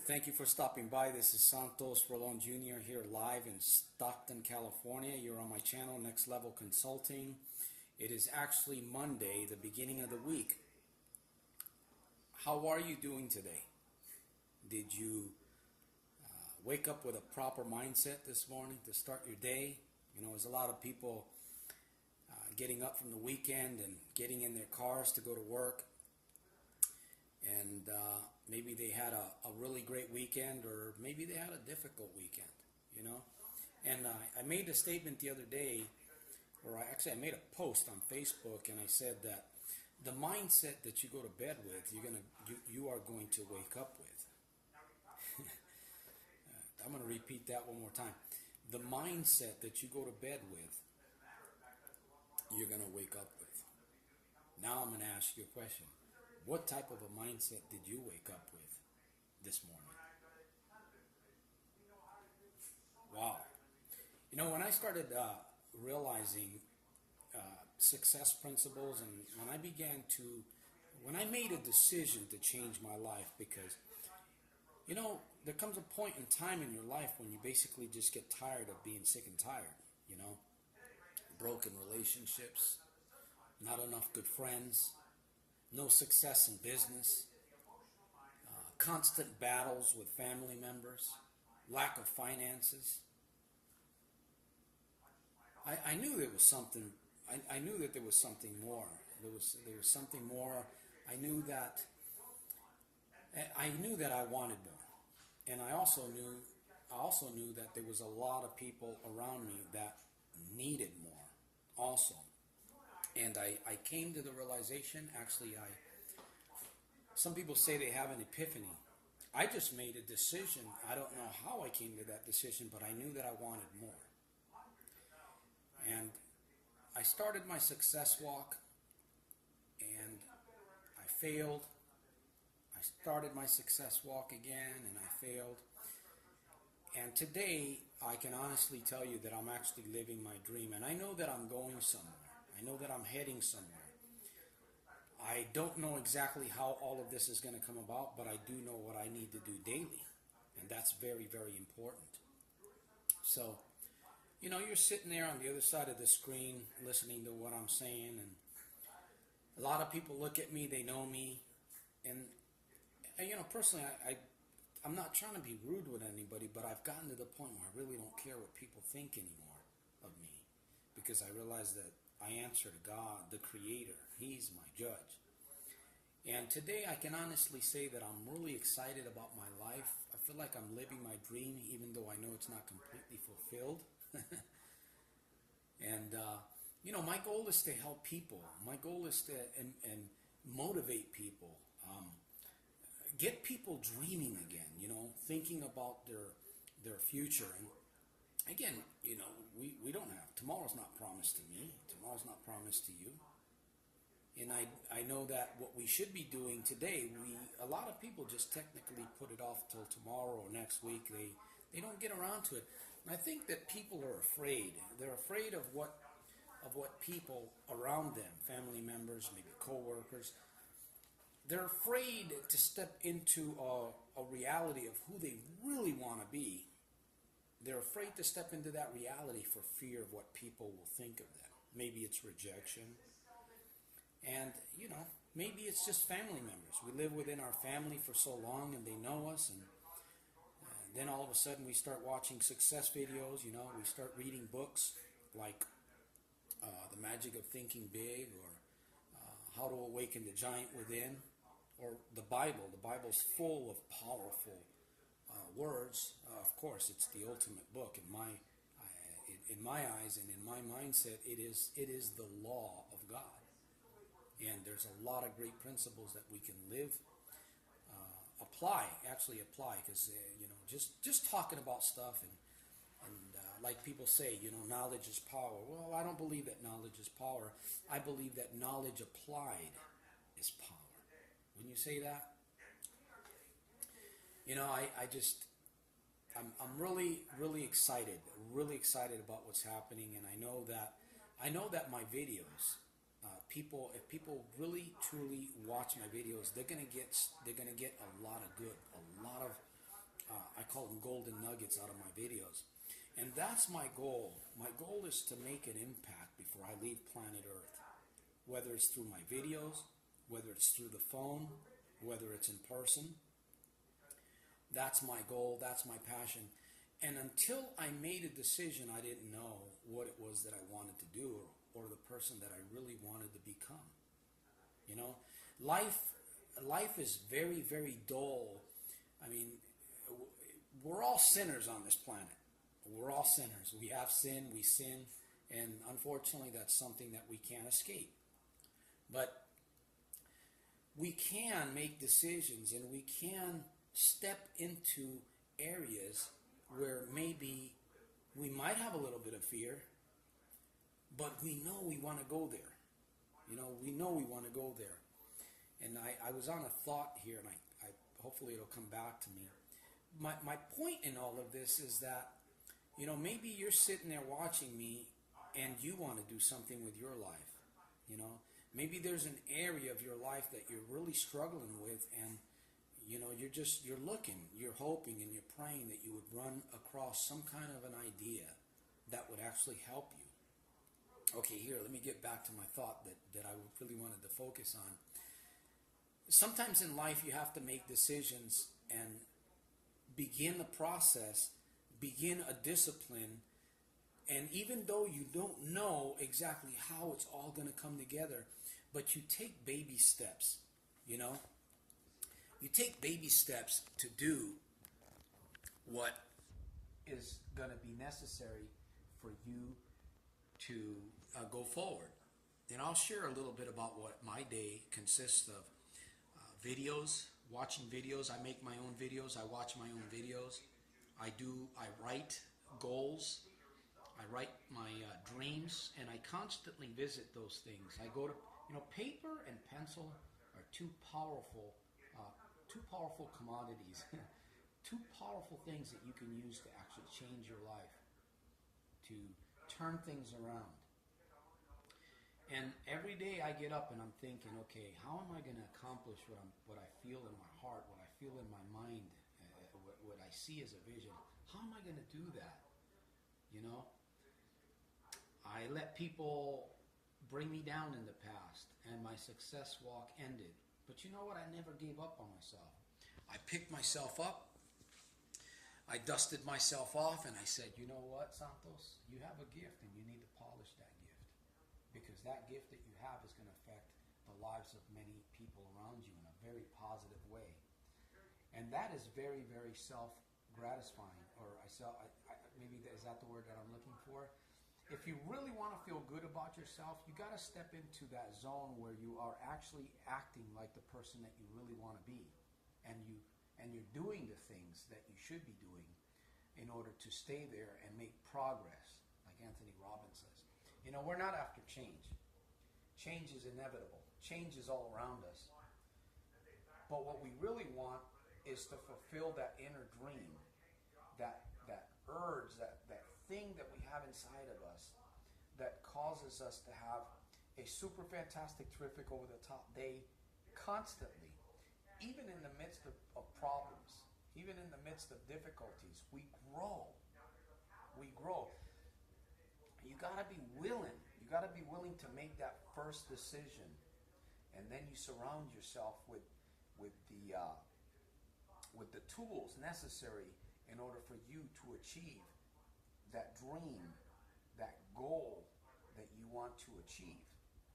Thank you for stopping by. This is Santos Rolon Jr. here live in Stockton, California. You're on my channel, Next Level Consulting. It is actually Monday, the beginning of the week. How are you doing today? Did you wake up with a proper mindset this morning to start your day? You know, there's a lot of people getting up from the weekend and getting in their cars to go to work. And maybe they had a really great weekend, or maybe they had a difficult weekend, you know. And I made a statement the other day, or I made a post on Facebook, and I said that the mindset that you go to bed with, you are going to wake up with. I'm going to repeat that one more time. The mindset that you go to bed with, you're going to wake up with. Now I'm going to ask you a question. What type of a mindset did you wake up with this morning? Wow. You know, when I started realizing success principles, and when I made a decision to change my life, because, you know, there comes a point in time in your life when you basically just get tired of being sick and tired, you know, broken relationships, not enough good friends, no success in business, constant battles with family members, lack of finances. I knew there was something. I knew that there was something more. There was something more. I knew that I wanted more, and I also knew that there was a lot of people around me that needed more also. And I came to the realization, some people say they have an epiphany. I just made a decision. I don't know how I came to that decision, but I knew that I wanted more. And I started my success walk, and I failed. I started my success walk again, and I failed. And today, I can honestly tell you that I'm actually living my dream, and I know that I'm going somewhere. I know that I'm heading somewhere. I don't know exactly how all of this is going to come about, but I do know what I need to do daily. And that's very, very important. So, you know, you're sitting there on the other side of the screen listening to what I'm saying. And a lot of people look at me, they know me. And you know, personally, I'm not trying to be rude with anybody, but I've gotten to the point where I really don't care what people think anymore of me. Because I realize that I answer to God, the Creator. He's my judge. And today I can honestly say that I'm really excited about my life. I feel like I'm living my dream, even though I know it's not completely fulfilled. And, you know, my goal is to help people. My goal is to and motivate people. Get people dreaming again, you know, thinking about their future. And again, you know, we don't have, tomorrow's not promised to me. Tomorrow's not promised to you. And I know that what we should be doing today, a lot of people just technically put it off till tomorrow or next week. They don't get around to it. And I think that people are afraid. They're afraid of what people around them, family members, maybe co-workers, they're afraid to step into a reality of who they really want to be. They're afraid to step into that reality for fear of what people will think of them. Maybe it's rejection. And, you know, maybe it's just family members. We live within our family for so long and they know us. And then all of a sudden we start watching success videos, you know. We start reading books like The Magic of Thinking Big, or How to Awaken the Giant Within, or the Bible. The Bible's full of powerful words. Of course, it's the ultimate book in my eyes and in my mindset. It is the law of God, and there's a lot of great principles that we can live, apply, because you know, just talking about stuff and like people say, you know, knowledge is power. Well, I don't believe that knowledge is power. I believe that knowledge applied is power. Wouldn't you say that? You know, I'm really, really excited about what's happening, and I know that my videos, if people really truly watch my videos, they're gonna get a lot of good, a lot of I call them golden nuggets out of my videos. And that's my goal. My goal is to make an impact before I leave planet Earth. Whether it's through my videos, whether it's through the phone, whether it's in person. That's my goal. That's my passion. And until I made a decision, I didn't know what it was that I wanted to do, or the person that I really wanted to become. You know, life is very, very dull. I mean, we're all sinners on this planet. We're all sinners. We have sin, we sin, and unfortunately that's something that we can't escape. But we can make decisions, and we can step into areas where maybe we might have a little bit of fear, but we know we want to go there. You know, we know we want to go there. And I was on a thought here, and I hopefully it'll come back to me. My point in all of this is that, you know, maybe you're sitting there watching me and you want to do something with your life. You know, maybe there's an area of your life that you're really struggling with, and you know, you're looking, you're hoping, and you're praying that you would run across some kind of an idea that would actually help you. Okay, here, let me get back to my thought that I really wanted to focus on. Sometimes in life you have to make decisions and begin the process, begin a discipline, and even though you don't know exactly how it's all going to come together, but you take baby steps, you know? You take baby steps to do what is going to be necessary for you to go forward. And I'll share a little bit about what my day consists of. Videos, watching videos. I make my own videos. I watch my own videos. I write goals. I write my dreams, and I constantly visit those things. I go to, you know, paper and pencil are two powerful commodities, two powerful things that you can use to actually change your life, to turn things around. And every day I get up and I'm thinking, okay, how am I going to accomplish what I feel in my heart, what I feel in my mind, what I see as a vision? How am I going to do that? You know, I let people bring me down in the past, and my success walk ended. But you know what? I never gave up on myself. I picked myself up. I dusted myself off, and I said, you know what, Santos? You have a gift, and you need to polish that gift. Because that gift that you have is going to affect the lives of many people around you in a very positive way. And that is very, very self-gratifying. Or maybe is that the word that I'm looking for? If you really want to feel good about yourself, you got to step into that zone where you are actually acting like the person that you really want to be, and you're doing the things that you should be doing in order to stay there and make progress, like Anthony Robbins says. You know, we're not after change. Change is inevitable. Change is all around us. But what we really want is to fulfill that inner dream, that urge, that thing that we have inside of us that causes us to have a super fantastic, terrific, over the top day constantly. Even in the midst of problems, even in the midst of difficulties, we grow. We grow. You got to be willing. You got to be willing to make that first decision, and then you surround yourself with the tools necessary in order for you to achieve that dream, that goal that you want to achieve.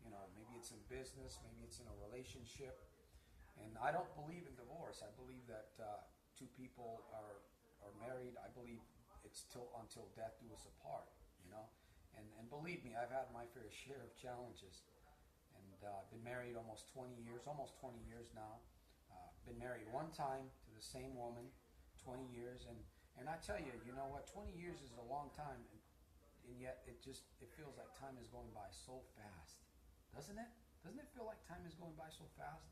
You know, maybe it's in business, maybe it's in a relationship. And I don't believe in divorce. I believe that two people are married. I believe it's until death do us apart, you know. And believe me, I've had my fair share of challenges. And I've been married almost 20 years now. Been married one time to the same woman, 20 years. And I tell you, you know what, 20 years is a long time. And yet it feels like time is going by so fast. Doesn't it? Doesn't it feel like time is going by so fast?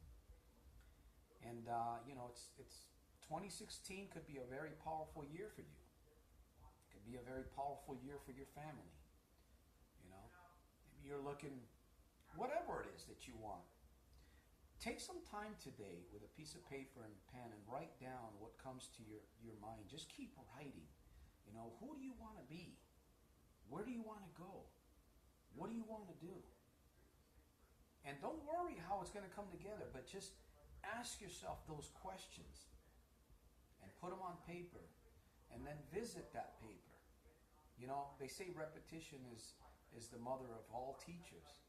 And, you know, it's 2016 could be a very powerful year for you. It could be a very powerful year for your family. You know, maybe you're looking, whatever it is that you want. take some time today with a piece of paper and pen and write down what comes to your mind. Just keep writing. You know, who do you want to be? Where do you want to go? What do you want to do? And don't worry how it's going to come together, but just ask yourself those questions and put them on paper and then visit that paper. You know, they say repetition is the mother of all teachers.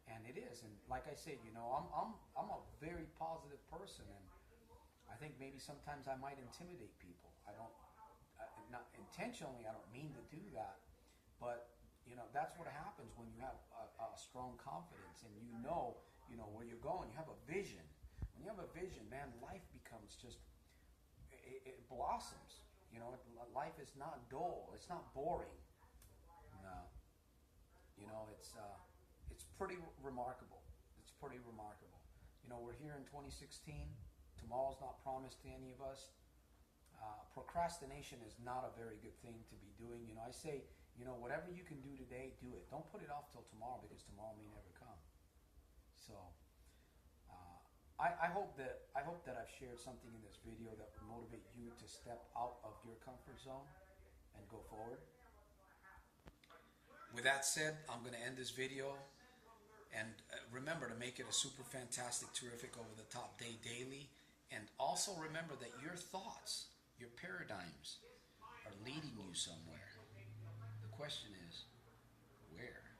And it is. And like I said, you know, I'm a very positive person, and I think maybe sometimes I might intimidate people. Not intentionally, I don't mean to do that, but you know, that's what happens when you have a strong confidence and you know where you're going. You have a vision. When you have a vision, man, life becomes just, it blossoms. You know, life is not dull. It's not boring. No. You know, it's pretty remarkable. It's pretty remarkable. You know, we're here in 2016. Tomorrow's not promised to any of us. Procrastination is not a very good thing to be doing. You know, I say, you know, whatever you can do today, do it. Don't put it off till tomorrow, because tomorrow may never come. So, I hope that I've shared something in this video that will motivate you to step out of your comfort zone and go forward. With that said, I'm going to end this video. And remember to make it a super fantastic, terrific, over the top day daily. And also remember that your thoughts, your paradigms are leading you somewhere. The question is, where?